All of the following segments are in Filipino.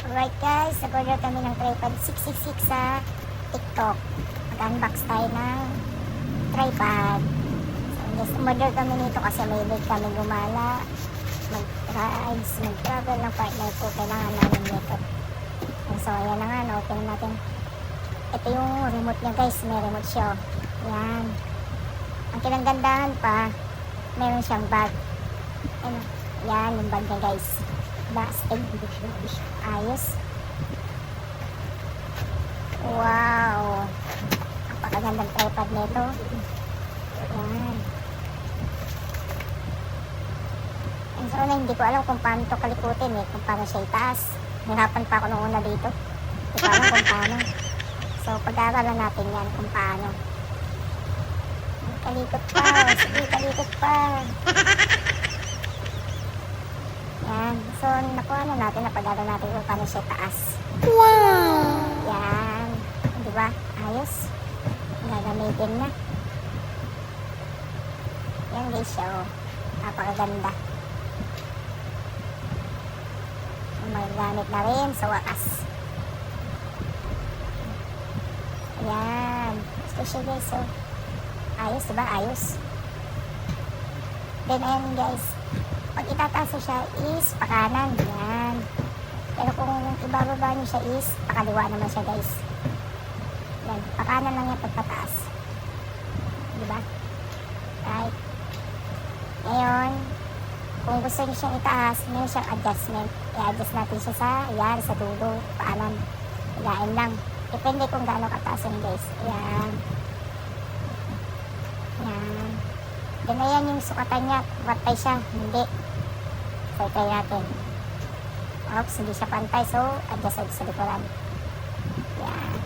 Alright guys, nag-order kami ng tripod 666 sa TikTok. Mag-unbox tayo ng tripod. So, just umorder kami nito kasi may need kami gumala, mag-rides, mag-travel ng partner ko. Kailangan namin nito. So, ayan na nga, na-open natin. Ito yung remote niya guys, may remote siya. Yan. Ang kinanggandahan pa, meron siyang bag. Ano? Yan, yung bag niya guys. Ayos. Wow. Napakagandang tripod nito. Yan. And so, hindi ko alam kung paano ito kalikutin kung paano siya itaas. Nahirapan pa ako nung una dito. Hindi ko alam kung paano. So, pag-aaralan natin yan kung paano. Kalikot pa. Sige, kalikot pa. Yan. So, nakuha na natin, napag-aral natin kung paano siya taas. Wow! Yan. Di ba? Ayos. Gagamitin na. Yan guys siya, oh. Napakaganda. Magamit na rin sa wakas. Yan. Gusto siya guys, oh. Ayos, diba? Ayos. Then, ayan guys. Pag itataas siya is pakanan. Yan. Pero kung ibababa niyo siya is pakaliwa naman siya guys. Yan. Pakanan lang yan pagpataas. Diba? Right. Ngayon, kung gusto niyo siyang itaas, may siyang adjustment. I-adjust natin siya sa, yan, sa dulo. Paanan. Hilain lang. Depende kung gaano kataas yun guys. Yan. Yan. Then ayan yung sukatan niya. Pantay siya. Hindi. So, try natin. Oops, hindi siya pantay. So, adjust sa likuran. Yan.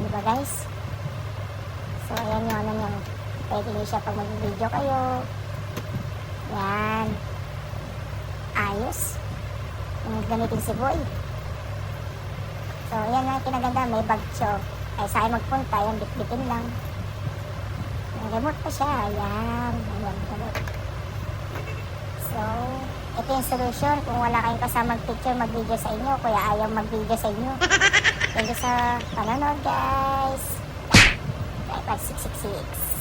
Diba guys? So, ayan yung ano yung pwede nyo siya pag mag-video kayo. Yan. Ayos. Yung gamitin si Boy. So, ayan na kinaganda. May bag siya. Ay, saan magpunta. Yan, bit-bitin lang. Remote pa siya. Ayan. Ayan, remote. So, ito yung solution. Kung wala kayong kasamang picture, mag-video sa inyo. Kuya ayaw mag-video sa inyo. Thank you sa panonood, guys. Tripod 666.